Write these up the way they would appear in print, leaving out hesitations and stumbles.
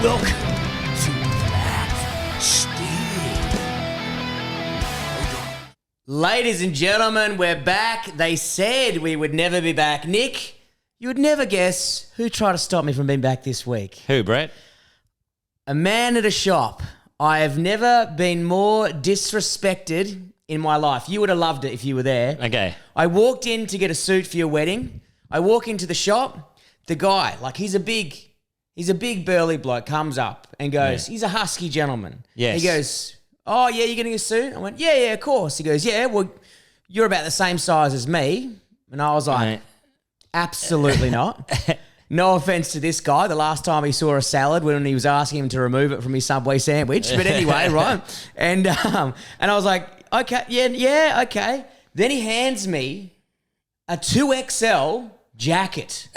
Welcome to That Steve. Ladies and gentlemen, we're back. They said we would never be back. Nick, you would never guess who tried to stop me from being back this week. Who, Brett? A man at a shop. I have never been more disrespected in my life. You would have loved it if you were there. Okay. I walked in to get a suit for your wedding. I walk into the shop. The guy, like he's a big burly bloke, comes up and goes, he's a husky gentleman. Yes. He goes, oh, yeah, you're getting a suit? I went, yeah, of course. He goes, yeah, well, you're about the same size as me. And I was like, absolutely not. No offense to this guy. The last time he saw a salad when he was asking him to remove it from his Subway sandwich. But anyway, right? And I was like, okay, yeah, okay. Then he hands me a 2XL jacket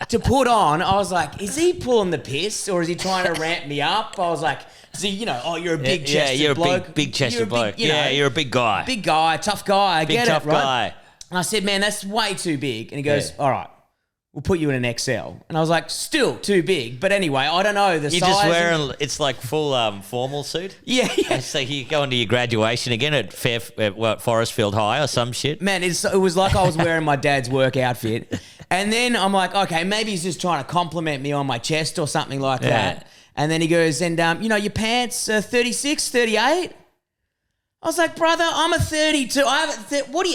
to put on. I was like, is he pulling the piss or is he trying to ramp me up? I was like, see, you're a big chested bloke. Yeah, you're a big chested bloke. You're a big guy. Big guy, tough guy. I big get tough it, right? guy. And I said, man, that's way too big. And he goes, all right, we'll put you in an XL. And I was like, still too big. But anyway, I don't know the size. You're just wearing, it's like full formal suit? Yeah. So you go into your graduation again at Forestfield High or some shit? Man, it was like I was wearing my dad's work outfit. And then I'm like, okay, maybe he's just trying to compliment me on my chest or something like that. And then he goes, and your pants are 36, 38? I was like, brother, I'm a 32.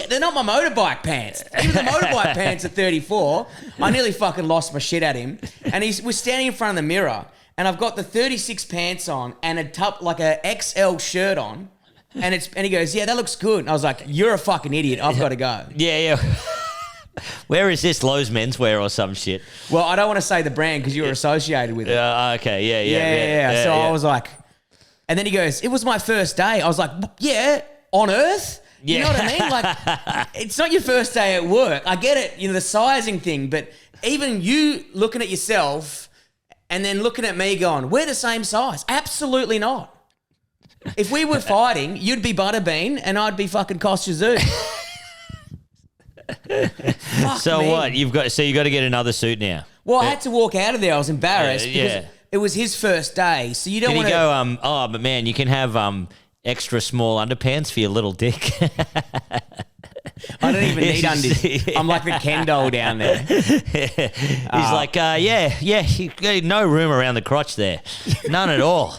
They're not my motorbike pants. Even the motorbike pants are 34. I nearly fucking lost my shit at him. And we're standing in front of the mirror, and I've got the 36 pants on and a XL shirt on. And he goes, yeah, that looks good. And I was like, you're a fucking idiot. I've got to go. Yeah. Where is this? Lowe's Menswear or some shit? Well, I don't want to say the brand because you were associated with it. Okay, yeah. So I was like, and then he goes, it was my first day. I was like, yeah, on Earth? You know what I mean? Like, it's not your first day at work. I get it, the sizing thing, but even you looking at yourself and then looking at me going, we're the same size. Absolutely not. If we were fighting, you'd be Butterbean and I'd be fucking Kostya. So me. what? You got to get another suit now. Well, I had to walk out of there. I was embarrassed because it was his first day. So you don't want to go, but man, you can have extra small underpants for your little dick. I don't even need undies. I'm like the Ken doll down there. He's like, no room around the crotch there. None at all.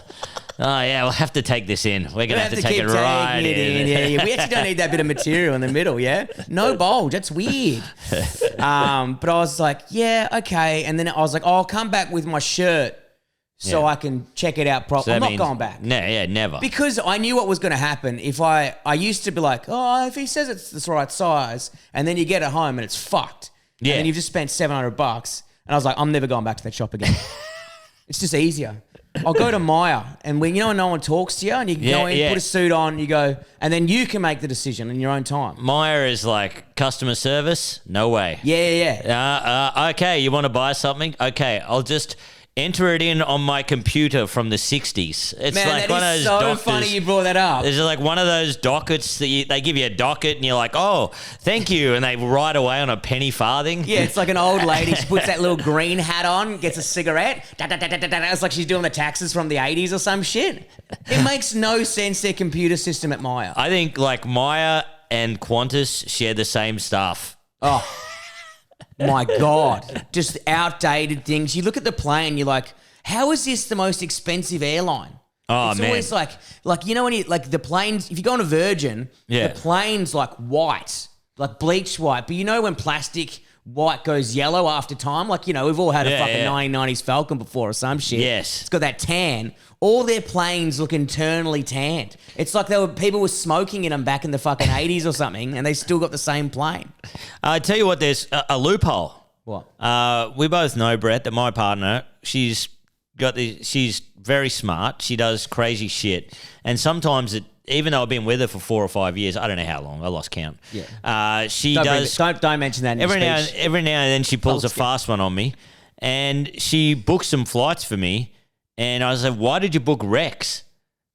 Oh, yeah, we'll have to take this in. We're going to have to take it right in. Yeah. We actually don't need that bit of material in the middle, yeah? No bulge. That's weird. But I was like, yeah, okay. And then I was like, I'll come back with my shirt so I can check it out properly. I'm not going back. No, never. Because I knew what was going to happen. If I used to be like, if he says it's the right size, and then you get it home and it's fucked. Yeah. And then you've just spent $700. And I was like, I'm never going back to that shop again. It's just easier. I'll go to Maya, and when no one talks to you, and you can go in, put a suit on, you go, and then you can make the decision in your own time. Maya is like customer service? No way. Yeah. Okay, you want to buy something? Okay, I'll just enter it in on my computer from the 60s. It's Man, like that one is of those so doctors, funny you brought that up. There's like one of those dockets that they give you a docket and you're like, oh, thank you. And they write away on a penny farthing. Yeah, it's like an old lady. She puts that little green hat on, gets a cigarette. It's like she's doing the taxes from the 80s or some shit. It makes no sense, their computer system at Maya. I think like Maya and Qantas share the same stuff. Oh, my God. Just outdated things. You look at the plane, you're like, how is this the most expensive airline? Oh, it's man. always like when you, like the planes, if you go on a Virgin, the plane's like white, like bleached white. But when plastic white goes yellow after time, like, we've all had a fucking 1990s Falcon before or some shit. Yes. It's got that tan. All their planes look internally tanned. It's like people were smoking in them back in the fucking 80s or something, and they still got the same plane. I tell you what, there's a loophole. What? We both know, Brett, that my partner, she's very smart. She does crazy shit. And sometimes even though I've been with her for 4 or 5 years, I don't know how long, I lost count. Yeah. She don't mention that in every your now speech. and then she pulls a fast one on me, and she books some flights for me. And I was like, why did you book Rex?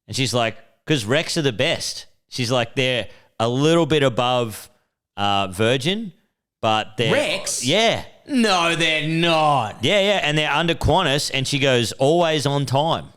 And she's like, because Rex are the best. She's like, they're a little bit above Virgin, but they're... Rex? Yeah. No, they're not. Yeah, yeah, and they're under Qantas, and she goes always on time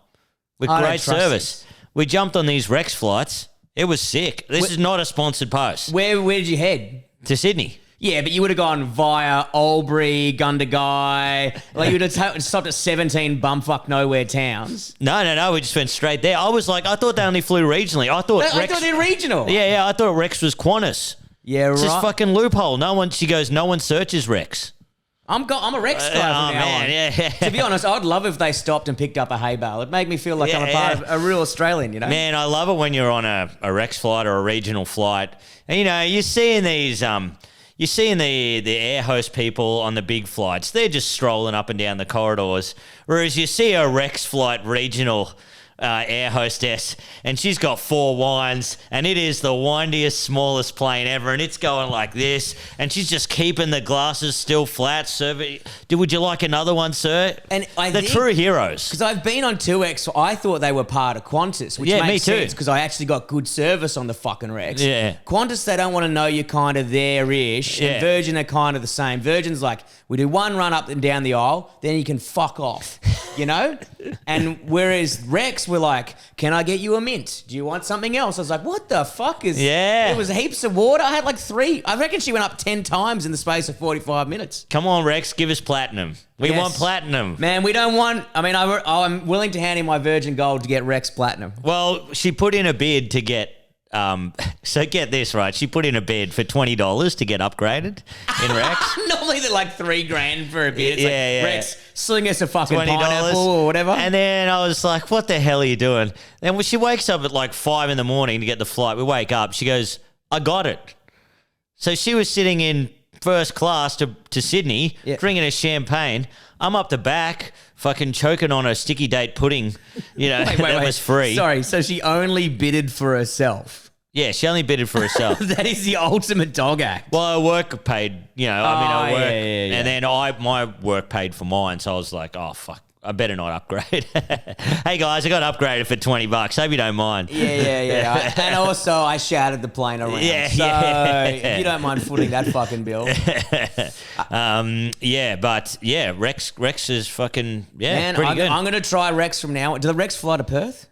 with I don't great trust service. We jumped on these Rex flights. It was sick. This is not a sponsored post. Where did you head? To Sydney. Yeah, but you would have gone via Albury, Gundagai. Like you would have stopped at 17 bumfuck nowhere towns. No. We just went straight there. I was like, I thought they only flew regionally. I thought I thought they're regional. Yeah. I thought Rex was Qantas. Yeah, right. It's just fucking loophole. She goes, no one searches Rex. I'm a Rex guy from now on. Yeah. To be honest, I'd love if they stopped and picked up a hay bale. It'd make me feel like I'm a part of a real Australian, you know? Man, I love it when you're on a Rex flight or a regional flight. And, you're seeing these... You're seeing the air host people on the big flights. They're just strolling up and down the corridors. Whereas you see a Rex flight regional air hostess, and she's got 4 wines, and it is the windiest, smallest plane ever, and it's going like this, and she's just keeping the glasses still flat. Would you like another one, sir? And the true heroes. Because I've been on 2X, so I thought they were part of Qantas, which makes me too. sense because I actually got good service on the fucking Rex. Yeah. Qantas, they don't want to know you're kind of there-ish, Yeah. and Virgin are kind of the same. Virgin's like, we do one run up and down the aisle, then you can fuck off, And whereas Rex were like, can I get you a mint? Do you want something else? I was like, what the fuck is... Yeah. It was heaps of water. I had like 3. I reckon she went up 10 times in the space of 45 minutes. Come on, Rex, give us platinum. We Yes. want platinum. Man, we don't want... I mean, I'm willing to hand in my Virgin Gold to get Rex Platinum. Well, she put in a bid to get... so get this, right? She put in a bid for $20 to get upgraded in Rex. Normally they're like $3,000 for a bid. It's Yeah. Rex, sling us a fucking $20 pineapple or whatever. And then I was like, what the hell are you doing? Then when she wakes up at like 5 in the morning to get the flight, we wake up, she goes, I got it. So she was sitting in first class to Sydney, drinking a champagne. I'm up the back, fucking choking on a sticky date pudding, that was free. Sorry, so she only bidded for herself. Yeah, she only bidded for herself. That is the ultimate dog act. Well, her work paid, I work, yeah. and then my work paid for mine, so I was like, oh, fuck, I better not upgrade. Hey, guys, I got upgraded for $20. Hope you don't mind. Yeah. And also, I shouted the plane around. If you don't mind footing that fucking bill. Rex is fucking, Man, pretty good. I'm going to try Rex from now on. Do the Rex fly to Perth?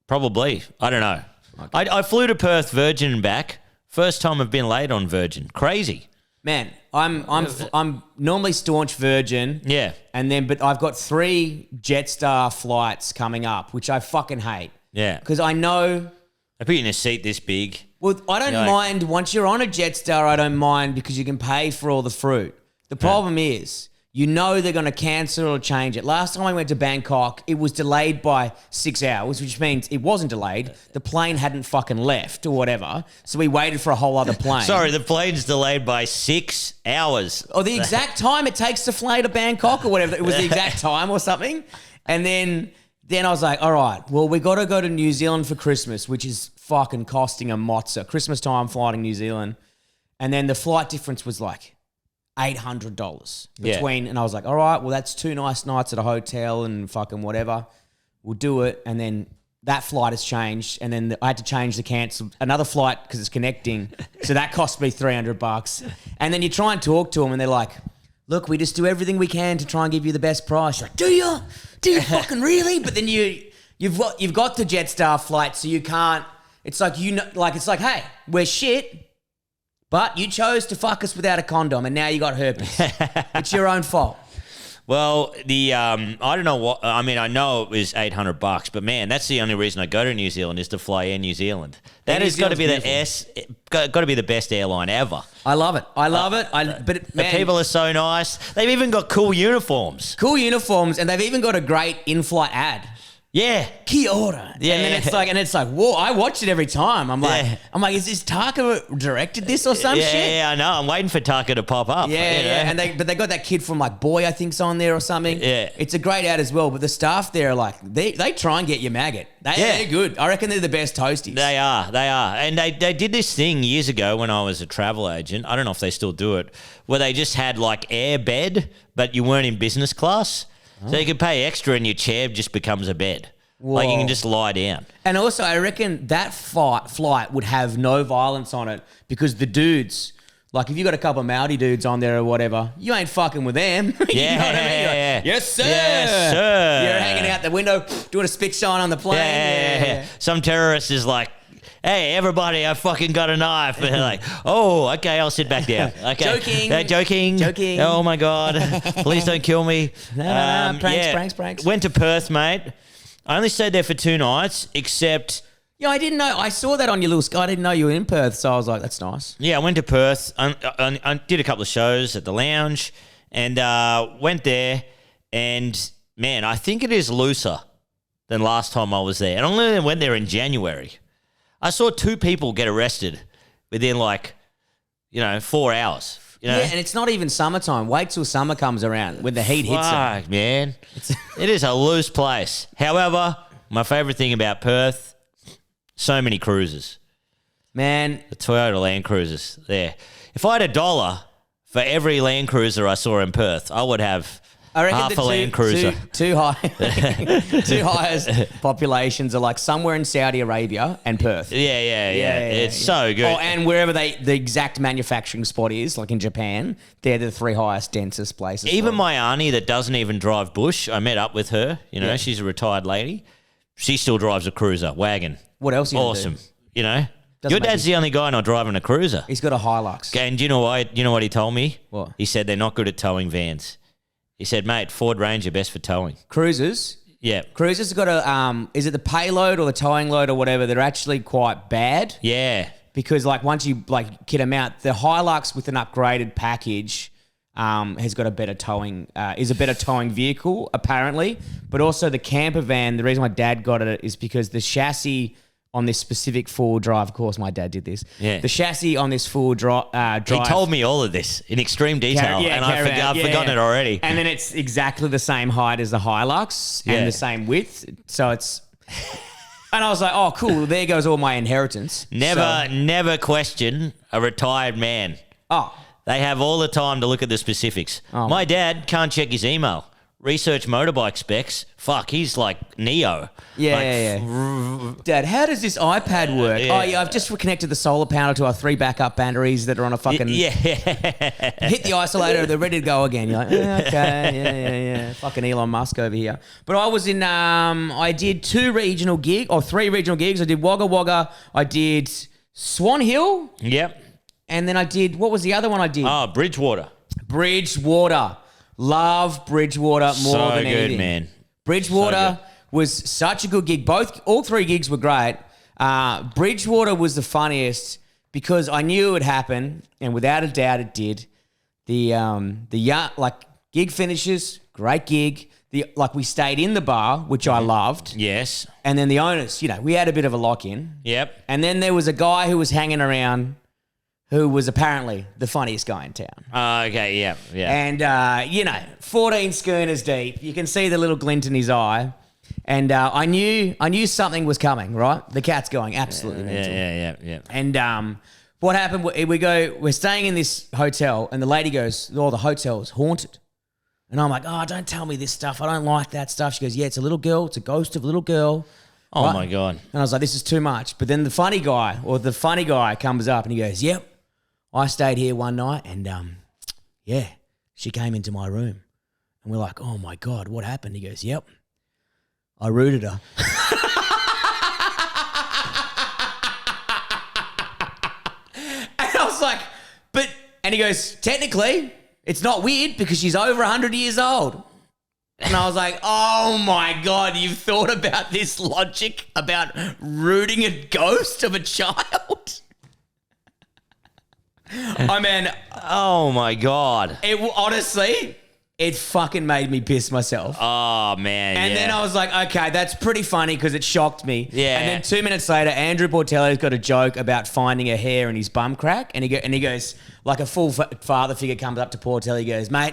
Probably. I don't know. Okay. I flew to Perth Virgin and back. First time I've been late on Virgin. Crazy. Man, I'm normally staunch Virgin. Yeah. But I've got 3 Jetstar flights coming up, which I fucking hate. Yeah. Because I know... I put you in a seat this big. Well, I don't mind. Once you're on a Jetstar, I don't mind because you can pay for all the fruit. The problem is... they're going to cancel or change it. Last time I went to Bangkok, it was delayed by 6 hours, which means it wasn't delayed. The plane hadn't fucking left or whatever. So we waited for a whole other plane. Sorry, the plane's delayed by 6 hours. Or the exact time it takes to fly to Bangkok or whatever. It was the exact time or something. And then I was like, all right, well, we got to go to New Zealand for Christmas, which is fucking costing a mozza. Christmas time flying New Zealand. And then the flight difference was like $800 between, and I was like, all right, well, that's 2 nice nights at a hotel and fucking whatever. We'll do it. And then that flight has changed, and then I had to change the cancel another flight because it's connecting. So that cost me $300. And then you try and talk to them, and they're like, look, we just do everything we can to try and give you the best price. You're like, do you? Do you fucking really? But then you've got the Jetstar flight, so you can't. It's like it's like, hey, we're shit. But you chose to fuck us without a condom, and now you got herpes. It's your own fault. Well, I don't know what. I mean, I know it was $800, but man, that's the only reason I go to New Zealand is to fly Air New Zealand. That has got to be got to be the best airline ever. I love it. The people are so nice. They've even got cool uniforms. And they've even got a great in-flight ad. Yeah. Kia ora. Yeah. And then it's like, whoa, I watch it every time. I'm like, is this Taka directed this or some shit? Yeah, I know. I'm waiting for Taka to pop up. Yeah. And they got that kid from like Boy, I think's on there or something. Yeah. It's a great ad as well, but the staff there are like, they try and get your maggot. They're good. I reckon they're the best toasties. They are. And they did this thing years ago when I was a travel agent. I don't know if they still do it, where they just had like air bed, but you weren't in business class. So you could pay extra and your chair just becomes a bed. Whoa. Like you can just lie down. And also I reckon that flight would have no violence on it because the dudes, Like, if you got a couple of Maori dudes on there or whatever, you ain't fucking with them. You Yeah, know what I mean? You're like, yeah. yes, sir. Yes, sir. You're hanging out the window, doing a spit shine on the plane. Yeah. Some terrorist is like, hey, everybody, I fucking got a knife. And they're like, oh, okay, I'll sit back down. Okay. Joking. Joking. Oh, my God. Please don't kill me. No, pranks. Went to Perth, mate. I only stayed there for 2 nights, except... Yeah, I didn't know. I saw that on your little sky. I didn't know you were in Perth, so I was like, that's nice. Yeah, I went to Perth. I did a couple of shows at the lounge and went there. And, man, I think it is looser than last time I was there. And I only went there in January. I saw 2 people get arrested within 4 hours. You know? Yeah, and it's not even summertime. Wait till summer comes around when the heat hits it. Fuck, man. It is a loose place. However, my favourite thing about Perth, so many cruisers. Man. The Toyota Land Cruisers there. If I had $1 for every Land Cruiser I saw in Perth, I would have half a Land Cruiser. Two highest populations are like somewhere in Saudi Arabia and Perth. Yeah. It's so good. Oh, and wherever the exact manufacturing spot is, like in Japan, they're the 3 highest, densest places. Even my auntie that doesn't even drive bush, I met up with her. You know, she's a retired lady. She still drives a cruiser, wagon. What else? Awesome. Do? You know, Doesn't your dad's the only guy not driving a cruiser. He's got a Hilux. Okay, and do you know why? You know what he told me? What? He said they're not good at towing vans. He said, mate, Ford Ranger best for towing. Cruisers. Yeah. Cruisers have got a is it the payload or the towing load or whatever? They're actually quite bad. Yeah. Because once you kit them out, the Hilux with an upgraded package has got a better towing, is a better towing vehicle apparently. But also the camper van, the reason my dad got it is because the chassis on this specific four-wheel drive, of course my dad did this. Yeah. The chassis on this four-wheel drive. He told me all of this in extreme detail, and I've forgotten it already. And then it's exactly the same height as the Hilux and the same width. So it's... And I was like, oh, cool. There goes all my inheritance. Never question a retired man. Oh. They have all the time to look at the specifics. Oh. My dad can't check his email. Research motorbike specs. Fuck, he's like Neo. Yeah. Dad, how does this iPad work? Yeah. Oh, yeah, I've just connected the solar panel to our 3 backup batteries that are on a fucking... Yeah. Hit the isolator, they're ready to go again. You're like, okay, yeah. Fucking Elon Musk over here. But I was in... I did 3 regional gigs. I did Wagga Wagga. I did Swan Hill. Yep. And then I did... What was the other one I did? Oh, Bridgewater. Love Bridgewater more than anything. So good, man. Bridgewater was such a good gig. All 3 gigs were great. Bridgewater was the funniest because I knew it would happen, and without a doubt, it did. The gig finishes, great gig. We stayed in the bar, which I loved. Yes. And then the owners, we had a bit of a lock-in. Yep. And then there was a guy who was hanging around who was apparently the funniest guy in town. Okay, yeah. And, 14 schooners deep. You can see the little glint in his eye. And I knew something was coming, right? The cat's going absolutely mental. Yeah. And what happened, we're staying in this hotel, and the lady goes, oh, the hotel's haunted. And I'm like, oh, don't tell me this stuff. I don't like that stuff. She goes, yeah, it's a little girl. It's a ghost of a little girl. Oh, right? my God. And I was like, this is too much. But then the funny guy comes up and he goes, yep. I stayed here one night and, she came into my room. And we're like, oh, my God, what happened? He goes, yep, I rooted her. And I was like, and he goes, technically, it's not weird because she's over 100 years old. And I was like, oh, my God, you've thought about this logic about rooting a ghost of a child? I mean, oh my God! Honestly, it fucking made me piss myself. Oh man! And then I was like, okay, that's pretty funny because it shocked me. Yeah. And then 2 minutes later, Andrew Portello's got a joke about finding a hair in his bum crack, and he goes like a full father figure comes up to Portello. He goes, mate,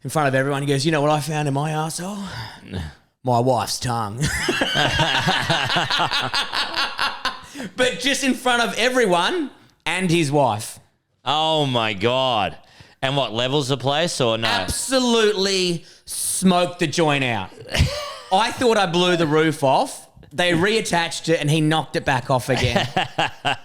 in front of everyone, he goes, you know what I found in my arsehole? My wife's tongue. But just in front of everyone. And his wife. Oh, my God. And what, levels the place or no? Absolutely smoked the joint out. I thought I blew the roof off. They reattached it and he knocked it back off again.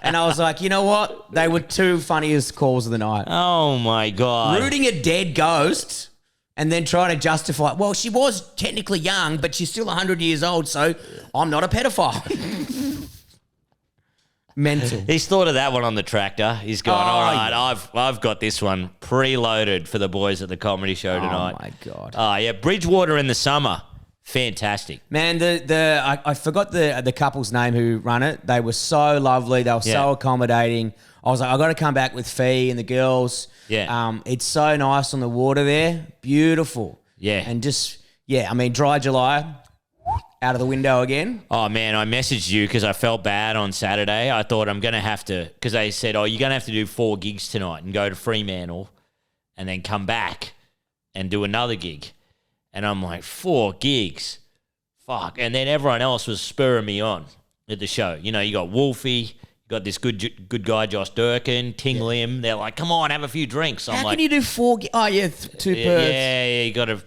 And I was like, you know what? They were two funniest calls of the night. Oh my God. Rooting a dead ghost and then trying to justify, well, she was technically young, but she's still 100 years old, so I'm not a pedophile. Mental. He's thought of that one on the tractor. He's gone, all right, yeah. I've got this one preloaded for the boys at the comedy show tonight. Oh, my God. Oh, yeah. Bridgewater in the summer. Fantastic. Man, I forgot the couple's name who run it. They were so lovely. They were so accommodating. I was like, I got to come back with Fee and the girls. Yeah. It's so nice on the water there. Beautiful. Yeah. And just, dry July, out of the window again. Oh, man, I messaged you because I felt bad on Saturday. I thought I'm going to have to, because they said, you're going to have to do 4 gigs tonight and go to Fremantle and then come back and do another gig. And I'm like, 4 gigs? Fuck. And then everyone else was spurring me on at the show. You know, you got Wolfie, you got this good guy, Josh Durkin, Ting Lim. They're like, come on, have a few drinks. I'm How like, can you do 4 gigs? Oh, yeah, 2 per. Yeah, you got to.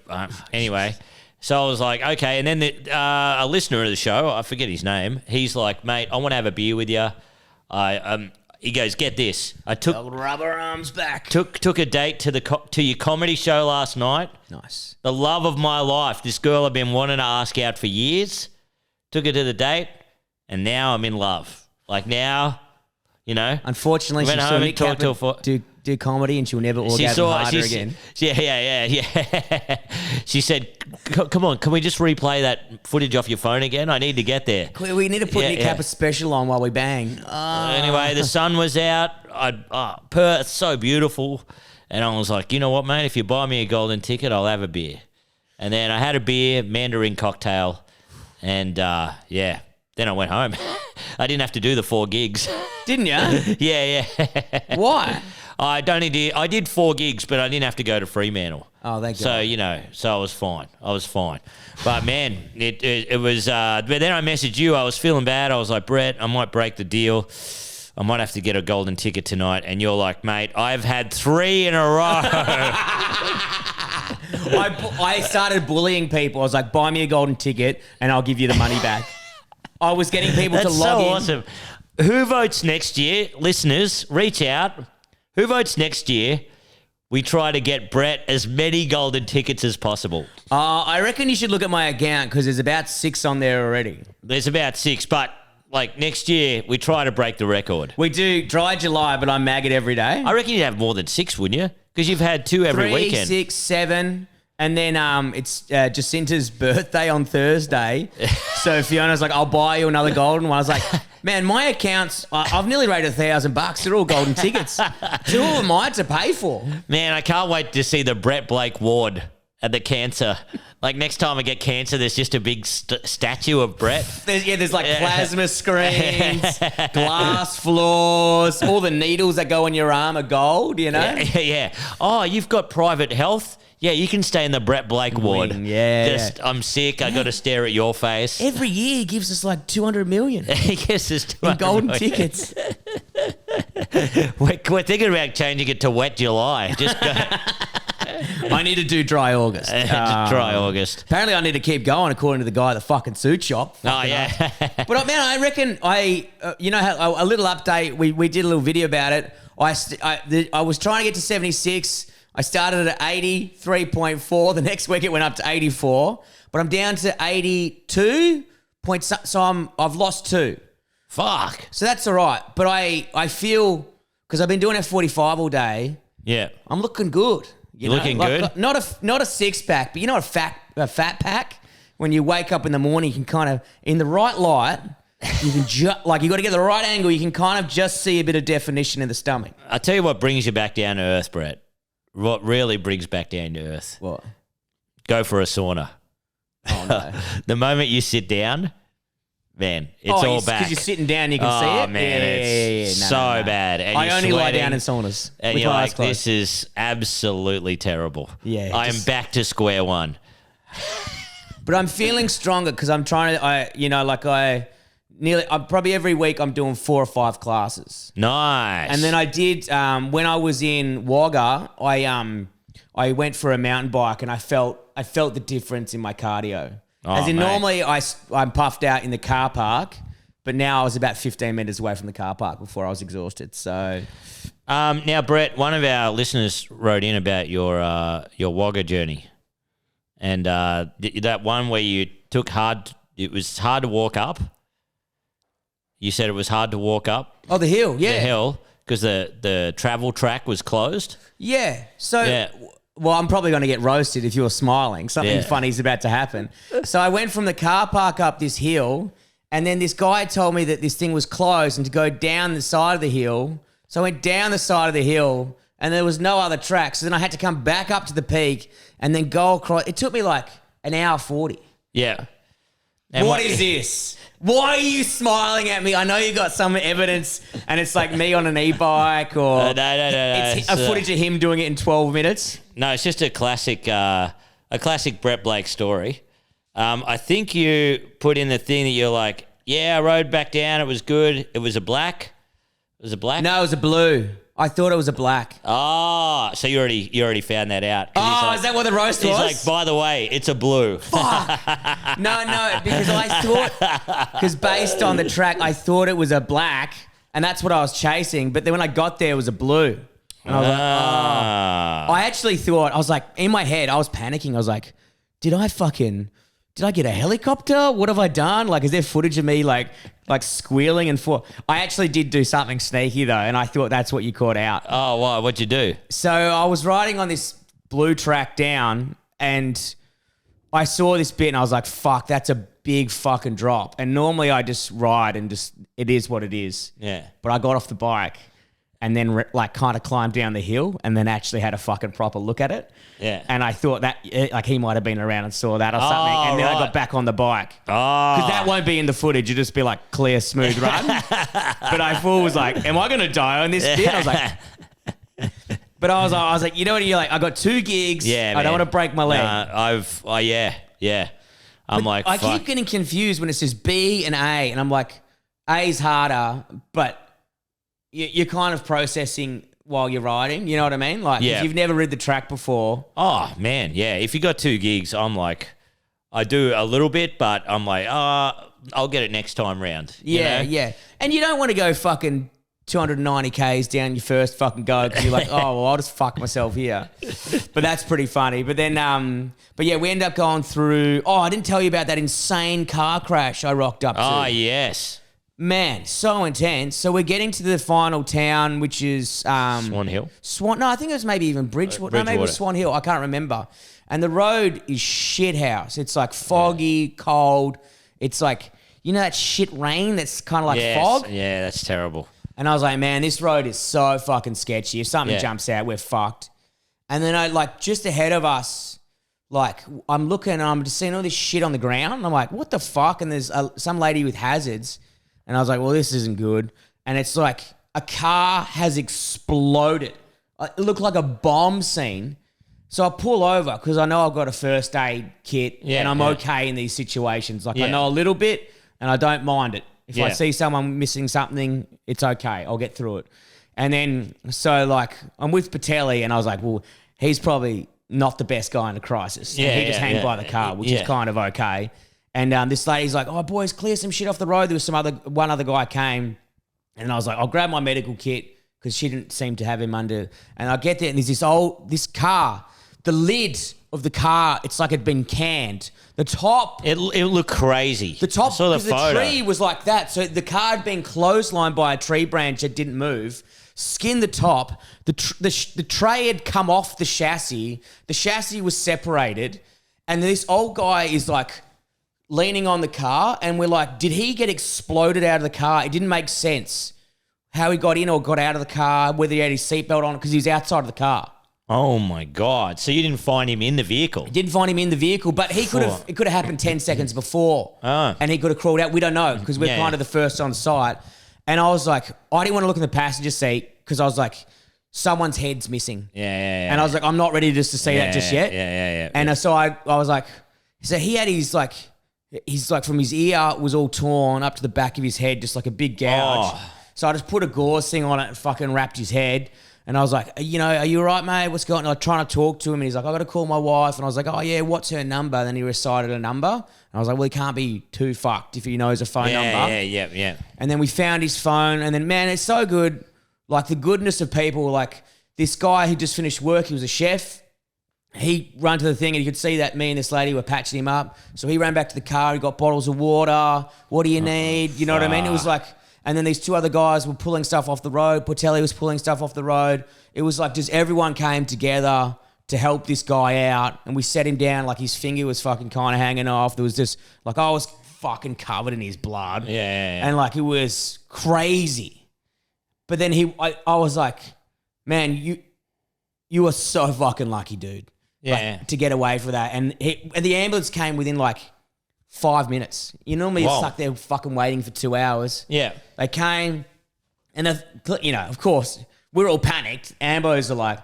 Anyway, so I was like, okay. And then a listener of the show, I forget his name, he's like, mate, I want to have a beer with you. He goes, get this. I took Rubber arms back. took a date to your comedy show last night. Nice. The love of my life. This girl I've been wanting to ask out for years. Took her to the date, and now I'm in love. Like now, you know. Unfortunately, went she home saw and talked to her for. do comedy, and she'll never orgasm harder again. Yeah. She said, come on, can we just replay that footage off your phone again? I need to get there. We need to put Nick Capper's special on while we bang. Anyway, the sun was out. Perth, so beautiful. And I was like, you know what, mate? If you buy me a golden ticket, I'll have a beer. And then I had a beer, Mandarin cocktail. And, then I went home. I didn't have to do the 4 gigs. Didn't you? Yeah. Why? I did 4 gigs, but I didn't have to go to Fremantle. Oh, thank God. So I was fine. But man, it was. But then I messaged you. I was feeling bad. I was like, Brett, I might break the deal. I might have to get a golden ticket tonight. And you're like, mate, I've had 3 in a row. I started bullying people. I was like, buy me a golden ticket and I'll give you the money back. I was getting people to log in. That's so awesome. Who votes next year? Listeners, reach out. Who votes next year? We try to get Brett as many golden tickets as possible. I reckon you should look at my account because there's about 6 on there already. There's about 6, but like next year, we try to break the record. We do dry July, but I'm maggot every day. I reckon you'd have more than 6, wouldn't you? Because you've had 2 every 3, weekend. 6, 7. And then it's Jacinta's birthday on Thursday. So Fiona's like, I'll buy you another golden one. I was like, man, my accounts, I've nearly rated $1,000. They're all golden tickets. 2 of them I had to pay for. Man, I can't wait to see the Brett Blake ward at the cancer. Like next time I get cancer, there's just a big statue of Brett. There's like plasma screens, glass floors, all the needles that go on your arm are gold, you know? Yeah. Oh, you've got private health? Yeah, you can stay in the Brett Blake ward. I'm sick. I got to stare at your face. Every year he gives us like 200 million. Yes, it's 200 in golden million. tickets. We're thinking about changing it to Wet July. Just go. I need to do dry August. Dry August. Apparently, I need to keep going according to the guy at the fucking suit shop. Oh, yeah. But man, I reckon a little update. We did a little video about it. I was trying to get to 76. I started at 83.4. The next week it went up to 84, but I'm down to 82 points. So I've lost 2. Fuck. So that's all right. But I feel because I've been doing F45 all day. Yeah. I'm looking good. You're looking good. Not a 6-pack, but you know a fat pack. When you wake up in the morning, you can kind of in the right light. You can you got to get the right angle. You can kind of just see a bit of definition in the stomach. I'll tell you what brings you back down to earth, Brett. What really brings back down to earth? What? Go for a sauna. Oh, no. The moment you sit down, man, it's all back. Because you're sitting down, you can see it. Oh, man, it's so bad. And I you're only lie sweating, down in saunas. And you're like, this is absolutely terrible. Yeah. I am back to square one. But I'm feeling stronger because I'm trying to, I'm probably every week I'm doing 4 or 5 classes. Nice. And then I did when I was in Wagga, I went for a mountain bike and I felt the difference in my cardio. As in, mate. normally I'm puffed out in the car park, but now I was about 15 metres away from the car park before I was exhausted. So, Now, Brett, one of our listeners wrote in about your Wagga journey, and that one where you took it was hard to walk up. You said it was hard to walk up oh, the hill, yeah. the hill because the travel track was closed. Yeah. So, Yeah. well, I'm probably going to get roasted if you're smiling. Something Yeah. funny is about to happen. So I went from the car park up this hill, and then this guy told me that this thing was closed and to go down the side of the hill. So I went down the side of the hill, and there was no other track. So then I had to come back up to the peak and then go across. It took me like an hour 40. Yeah. And What is this? Why are you smiling at me? I know you got some evidence, and it's like me on an e-bike, or No. it's a footage of him doing it in 12 minutes. No, it's just a classic Brett Blake story. I think you put in the thing that you're like, yeah, I rode back down. It was good. It was a black. Was it black? No, it was a blue. I thought it was a black. Oh, so you already found that out. 'Cause he's Oh, like- is that what the roast He's was? like, by the way, it's a blue. No, because I thought, because based on the track, I thought it was a black, and that's what I was chasing. But then when I got there, it was a blue. And I was like, Ah. I actually thought, I was like, in my head, I was panicking. I was like, did I get a helicopter? What have I done? Like, is there footage of me like squealing and I actually did do something sneaky though, and I thought that's what you caught out. Oh, what? What'd you do? So I was riding on this blue track down, and I saw this bit, and I was like, fuck, that's a big fucking drop. And normally I just ride and just, it is what it is. Yeah. But I got off the bike and then like kind of climbed down the hill and then actually had a fucking proper look at it. Yeah. And I thought that like he might have been around and saw that or something. And then I right. got back on the bike. Oh. Because that won't be in the footage. It'll just be like clear, smooth run. But I was like, am I going to die on this bit? I was like, but I was like, you know what? You're like, I got 2 gigs. Yeah, I don't man. want to break my leg. Yeah. I'm like, I fuck. keep getting confused when it says B and A, and I'm like, A's harder, but you're kind of processing while you're riding. You know what I mean? Like, Yeah. if you've never rid the track before. Oh, man, yeah. If you got 2 gigs, I'm like, I do a little bit, but I'm like, I'll get it next time round. you Yeah, know? yeah. And you don't want to go fucking 290 Ks down your first fucking go because you're like, oh, well, I'll just fuck myself here. But that's pretty funny. But then, but yeah, we end up going through, I didn't tell you about that insane car crash I rocked up to. Oh, yes. Man, so intense. So we're getting to the final town, which is Swan Hill. No, I think it was maybe even Bridgewater. No, maybe it was Bridgewater. Swan Hill. I can't remember. And the road is shit house. It's like foggy, cold. It's like, you know that shit rain that's kind of like Yes. fog? Yeah, that's terrible. And I was like, man, this road is so fucking sketchy. If something Yeah. jumps out, we're fucked. And then I like just ahead of us, like I'm looking and I'm just seeing all this shit on the ground. And I'm like, what the fuck? And there's some lady with hazards. And I was like, well, this isn't good. And it's like a car has exploded. It looked like a bomb scene. So I pull over because I know I've got a first aid kit and I'm okay in these situations. Like I know a little bit and I don't mind it. If I see someone missing something, it's okay. I'll get through it. And then, so like, I'm with Patelli and I was like, well, he's probably not the best guy in a crisis. Yeah, And he just hanged by the car, which is kind of okay. And this lady's like, oh, boys, clear some shit off the road. There was one other guy came. And I was like, I'll grab my medical kit because she didn't seem to have him under. And I get there and there's this car, the lid of the car, it's like it'd been canned. The top... It looked crazy. The top, I saw the because photo. the tree was like that. So the car had been clotheslined by a tree branch that didn't move. Skinned the top. The tray had come off the chassis. The chassis was separated. And this old guy is like leaning on the car. And we're like, did he get exploded out of the car? It didn't make sense how he got in or got out of the car, whether he had his seatbelt on because he was outside of the car. Oh, my God. So you didn't find him in the vehicle? Didn't find him in the vehicle, but it could have happened 10 seconds before. And he could have crawled out. We don't know because we're kind of the first on site. And I was like, I didn't want to look in the passenger seat because I was like, someone's head's missing. Yeah. And I was like, I'm not ready just to see that just yet. Yeah. And so I was like, so he had his like from his ear was all torn up to the back of his head, just like a big gouge. Oh. So I just put a gauze thing on it and fucking wrapped his head. And I was like, you know, are you all right, mate? What's going on? Like trying to talk to him. And he's like, I got to call my wife. And I was like, oh, yeah, what's her number? And then he recited a number. And I was like, well, he can't be too fucked if he knows a phone number. Yeah. And then we found his phone. And then, man, it's so good. Like the goodness of people. Like this guy who just finished work, he was a chef. He ran to the thing and you could see that me and this lady were patching him up. So he ran back to the car. He got bottles of water. What do you need? You know what I mean? It was like... And then these two other guys were pulling stuff off the road. Portelli was pulling stuff off the road. It was like just everyone came together to help this guy out. And we set him down like his finger was fucking kind of hanging off. There was just like I was fucking covered in his blood. Yeah. And like it was crazy. But then I was like, man, you are so fucking lucky, dude. Yeah. Like, to get away from that. And the ambulance came within like 5 minutes. You normally stuck there fucking waiting for 2 hours. Yeah. They came and, you know, of course, we're all panicked. Ambos are like...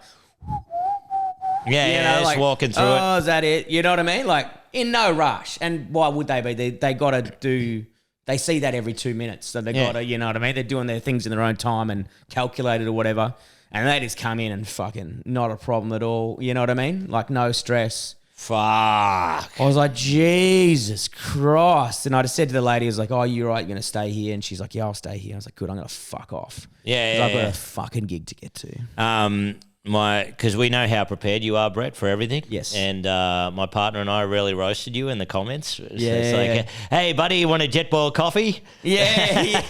Yeah, just walking through it. Oh, is that it? You know what I mean? Like, in no rush. And why would they be? They got to do... They see that every 2 minutes. So they got to, you know what I mean? They're doing their things in their own time and calculated or whatever. And they just come in and fucking not a problem at all. You know what I mean? Like, no stress. Fuck. I was like, Jesus Christ. And I just said to the lady, I was like, oh, you're right, you're going to stay here? And she's like, yeah, I'll stay here. I was like, good, I'm going to fuck off. Yeah, 'Cause I've got a fucking gig to get to. Because we know how prepared you are, Brett, for everything. Yes. And my partner and I really roasted you in the comments. So Yeah. it's like, hey, buddy, you want a jet boil coffee? Yeah.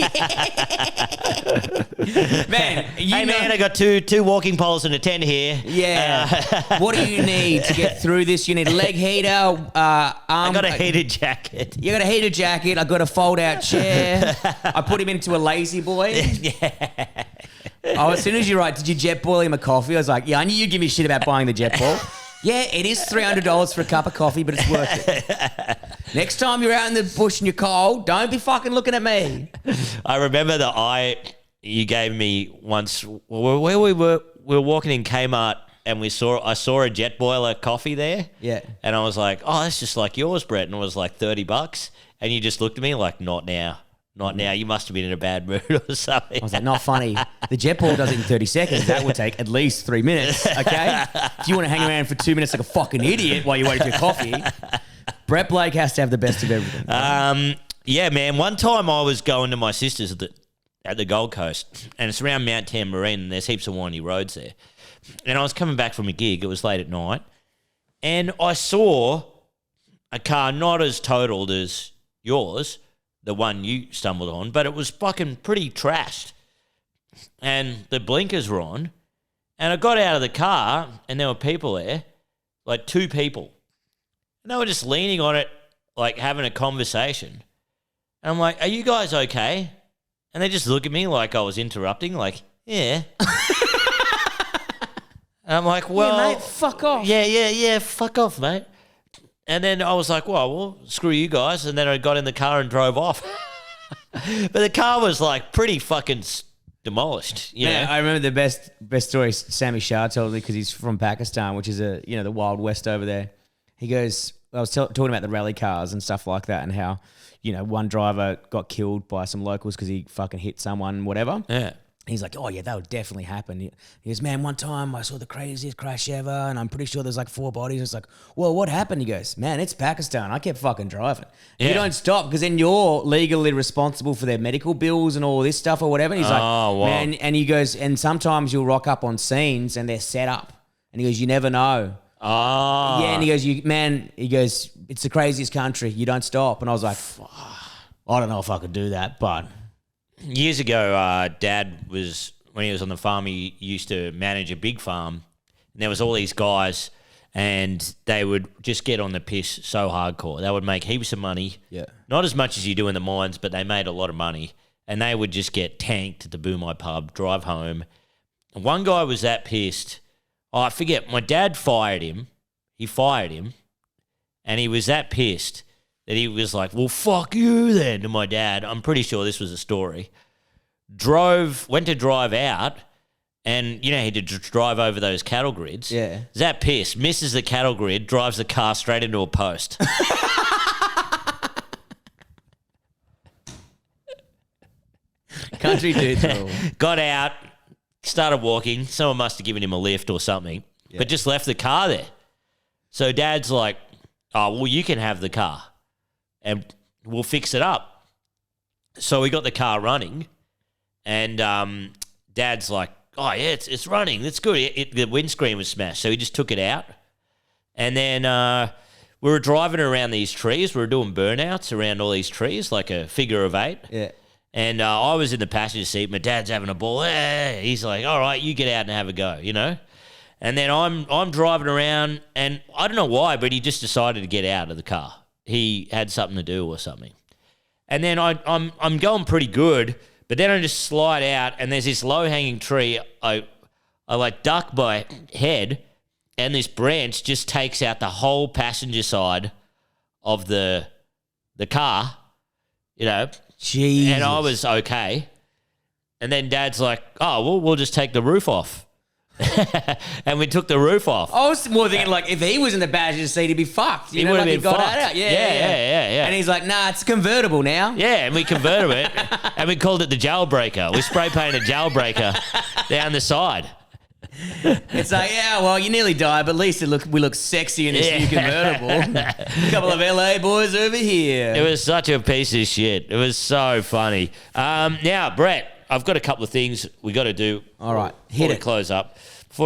Man, Hey, man, I got two walking poles and a tent here. Yeah. What do you need to get through this? You need a leg heater. I got a heated jacket. You got a heated jacket. I got a fold-out chair. I put him into a lazy boy. Yeah. Oh, as soon as you write, did you jet boil him a coffee? I was like, yeah, I knew you'd give me shit about buying the jet boil. Yeah, it is $300 for a cup of coffee, but it's worth it. Next time you're out in the bush and you're cold, don't be fucking looking at me. I remember the eye you gave me once where we were walking in Kmart and I saw a jet boiler coffee there. Yeah. And I was like, oh, that's just like yours, Brett. And it was like $30. And you just looked at me like, not now. Not now. You must have been in a bad mood or something. I was like, not funny. The jet boil does it in 30 seconds. That would take at least 3 minutes, okay? If you want to hang around for 2 minutes like a fucking idiot while you're waiting for your coffee, Brett Blake has to have the best of everything. Yeah, man. One time I was going to my sister's at the Gold Coast, and it's around Mount Tambourine, and there's heaps of windy roads there. And I was coming back from a gig. It was late at night, and I saw a car not as totaled as yours, the one you stumbled on, but it was fucking pretty trashed. And the blinkers were on, and I got out of the car, and there were people there, like 2 people. And they were just leaning on it, like having a conversation. And I'm like, are you guys okay? And they just look at me like I was interrupting, like, yeah. And I'm like, well... Yeah, mate, fuck off. Yeah, fuck off, mate. And then I was like, well, screw you guys. And then I got in the car and drove off. But the car was like pretty fucking demolished. You know? I remember the best story Sammy Shah told me because he's from Pakistan, which is the Wild West over there. He goes, I was talking about the rally cars and stuff like that and how, one driver got killed by some locals because he fucking hit someone, whatever. Yeah. He's like, oh, yeah, that would definitely happen. He goes, man, one time I saw the craziest crash ever, and I'm pretty sure there's like 4 bodies. It's like, well, what happened? He goes, man, it's Pakistan. I kept fucking driving. Yeah. You don't stop because then you're legally responsible for their medical bills and all this stuff or whatever. And he's like, wow. man, and he goes, and sometimes you'll rock up on scenes and they're set up. And he goes, you never know. Oh. Yeah, and he goes, it's the craziest country. You don't stop. And I was like, I don't know if I could do that, but... Years ago, Dad when he was on the farm, he used to manage a big farm. And there was all these guys, and they would just get on the piss so hardcore. They would make heaps of money. Yeah. Not as much as you do in the mines, but they made a lot of money. And they would just get tanked at the Boo My Pub, drive home. And one guy was that pissed. Oh, I forget. My dad fired him. He fired him. And he was that pissed that he was like, well, fuck you then, to my dad. I'm pretty sure this was a story. Went to drive out, and he had to drive over those cattle grids. Yeah. Is that pissed? Misses the cattle grid, drives the car straight into a post. Country dudes rule. Got out, started walking. Someone must have given him a lift or something, but just left the car there. So Dad's like, oh, well, you can have the car and we'll fix it up. So we got the car running and Dad's like, oh, yeah, it's running. That's good. The windscreen was smashed. So he just took it out. And then we were driving around these trees. We were doing burnouts around all these trees, like a figure of 8. Yeah. And I was in the passenger seat. My dad's having a ball. Hey. He's like, all right, you get out and have a go, you know? And then I'm driving around, and I don't know why, but he just decided to get out of the car. He had something to do or something. And then I'm going pretty good, but then I just slide out, and there's this low-hanging tree. I like duck my head, and this branch just takes out the whole passenger side of the car, you know. Jesus. And I was okay. And then Dad's like, oh, well, we'll just take the roof off. And we took the roof off. I was more thinking, like, if he was in the passenger seat, he'd be fucked. He would have been got fucked. out. Yeah. Yeah. And he's like, nah, it's convertible now. Yeah, and we converted it. And we called it the jailbreaker. We spray painted jailbreaker down the side. It's like, yeah, well, you nearly died, but at least we look sexy in this new convertible. A couple of LA boys over here. It was such a piece of shit. It was so funny. Now, Brett, I've got a couple of things we got to do. All right, Before we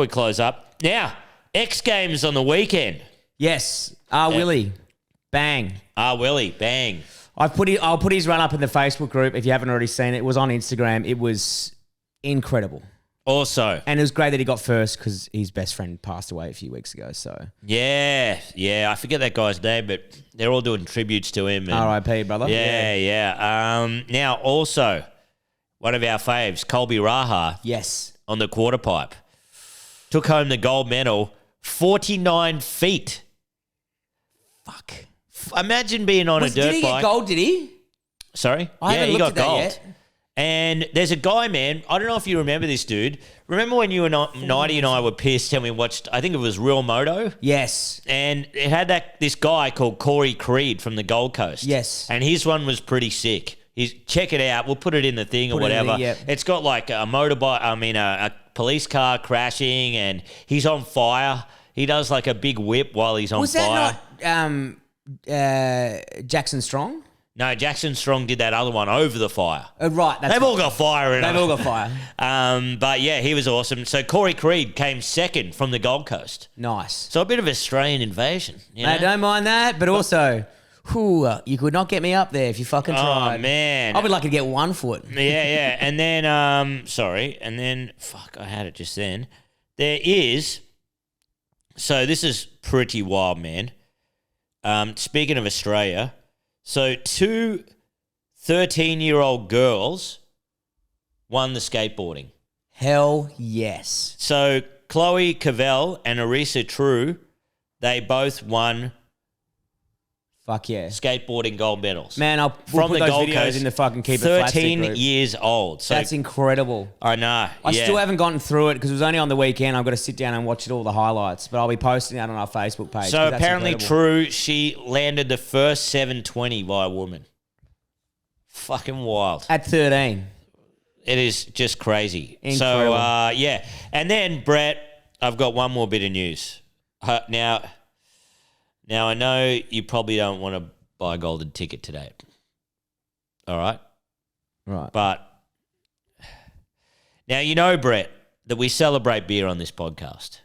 close up. Now, X Games on the weekend. Yes. Willie. Bang. Willie. Bang. I'll put his run up in the Facebook group if you haven't already seen it. It was on Instagram. It was incredible. Also. And it was great that he got first because his best friend passed away a few weeks ago. So Yeah. I forget that guy's name, but they're all doing tributes to him. R.I.P. brother. Yeah. Now, also, one of our faves, Colby Raha, Yes. on the quarter pipe, took home the gold medal, 49 feet. Fuck. Imagine being on a dirt bike. Did he get gold, did he? Sorry? I haven't he looked got at that gold. yet. And there's a guy, man, I don't know if you remember this dude. Remember when you and Nighty and I were pissed and we watched, I think it was Real Moto? Yes. And it had this guy called Corey Creed from the Gold Coast. Yes. And his one was pretty sick. Check it out. We'll put it in the thing or Put it in whatever. the- yeah. It's got like a motorbike, a police car crashing, and he's on fire. He does like a big whip while he's on Was fire. that not Jackson Strong? No, Jackson Strong did that other one over the fire. Right. They've all got fire in them. They've all got fire. But yeah, he was awesome. So Corey Creed came second from the Gold Coast. Nice. So a bit of Australian invasion. You know? I don't mind that, but also, you could not get me up there if you fucking tried. Oh, man. I'll be lucky to get 1 foot. Yeah. And then, I had it just then. There is, so this is pretty wild, man. Speaking of Australia, so 2 13-year-old girls won the skateboarding. Hell yes. So Chloe Cavell and Arisa True, they both won Fuck yeah. skateboarding gold medals. Man, we'll From put the those Gold videos Coast, in the fucking Keep It Flat Stick 13 group. years old. So That's incredible. I know. I still haven't gotten through it because it was only on the weekend. I've got to sit down and watch all the highlights, but I'll be posting that on our Facebook page. So 'cause that's apparently incredible. True, she landed the first 720 by a woman. Fucking wild. At 13. It is just crazy. Incredible. So, yeah. And then, Brett, I've got one more bit of news. Now I know you probably don't want to buy a golden ticket today. All right? Right. But now you know, Brett, that we celebrate beer on this podcast.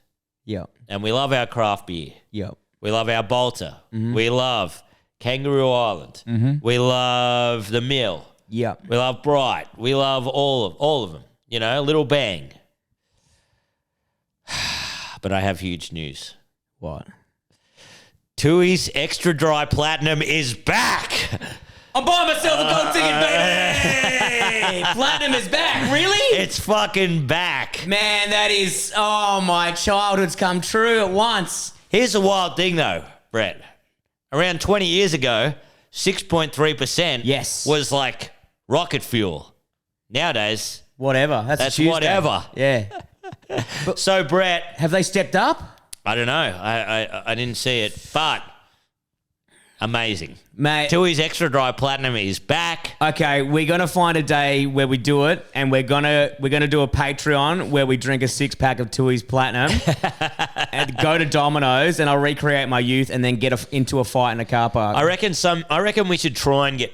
Yep. And we love our craft beer. Yep. We love our Bolter. Mm-hmm. We love Kangaroo Island. We love the Mill. Yep. We love Bright. We love all of them. You know, Little Bang. But I have huge news. What? Tui's Extra Dry Platinum is back. I'm buying myself a gold ticket, baby! Platinum is back. Really? It's fucking back. Man, that is, my childhood's come true at once. Here's the wild thing, though, Brett. Around 20 years ago, 6.3% Yes. was like rocket fuel. Nowadays, Whatever. That's a that's Tuesday. whatever. Yeah. So, Brett, Have they stepped up? I don't know. I didn't see it. But Amazing. Mate. Tui's Extra Dry Platinum is back. Okay, we're gonna find a day where we do it, and we're gonna do a Patreon where we drink a 6-pack of Tui's Platinum, and go to Domino's, and I'll recreate my youth, and then get into a fight in a car park. I reckon we should try and get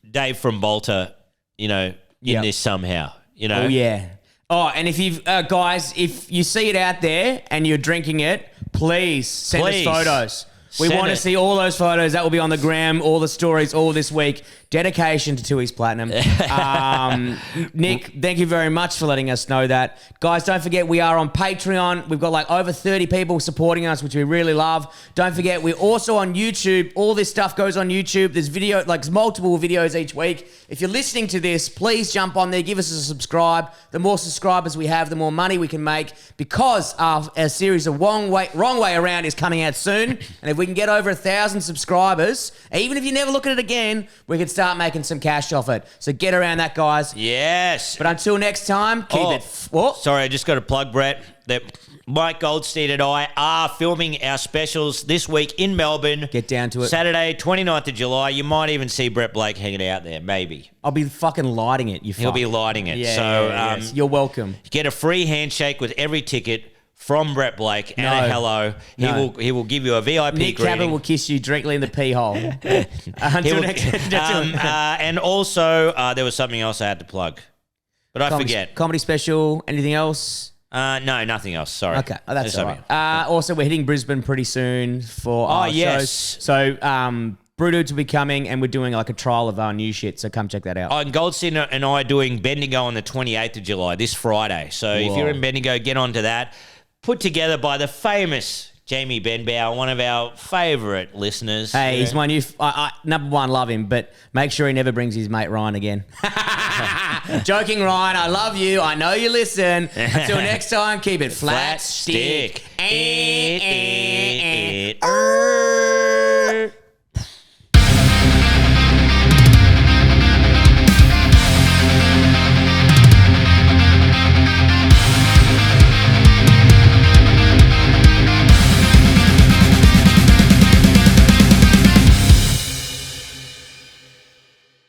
Dave from Bolter, in this somehow. Oh yeah. Oh, and if you guys, if you see it out there and you're drinking it, please send us photos. We want to see all those photos. That will be on the gram, all the stories, all this week. Dedication to Tui's Platinum. Nick, thank you very much for letting us know that. Guys, don't forget we are on Patreon. We've got like over 30 people supporting us, which we really love. Don't forget we're also on YouTube. All this stuff goes on YouTube. There's multiple videos each week. If you're listening to this, please jump on there. Give us a subscribe. The more subscribers we have, the more money we can make, because our series of Wrong Way Around is coming out soon. And if we can get over 1,000 subscribers, even if you never look at it again, we can start making some cash off it. So get around that, guys. Yes. But until next time, keep it... Sorry, I just got to plug, Brett, that Mike Goldstein and I are filming our specials this week in Melbourne. Get down to it. Saturday, 29th of July. You might even see Brett Blake hanging out there, maybe. I'll be fucking lighting it, He'll be lighting it. Yeah, so yes. You're welcome. Get a free handshake with every ticket from Brett Blake and a hello. He will give you a VIP Nick greeting. Cabot will kiss you directly in the pee hole. Until next and also, there was something else I had to plug, but I forget. Comedy special, anything else? No, nothing else. Sorry. Okay, that's all right. Also, we're hitting Brisbane pretty soon for our shows. So, Brew Dudes will be coming, and we're doing like a trial of our new shit, so come check that out. And Goldstein and I are doing Bendigo on the 28th of July, this Friday. So if you're in Bendigo, get onto that. Put together by the famous Jamie Benbow, one of our favourite listeners. Hey, he's my new... number one, love him, but make sure he never brings his mate Ryan again. Joking, Ryan. I love you. I know you listen. Until next time, keep it flat, stick.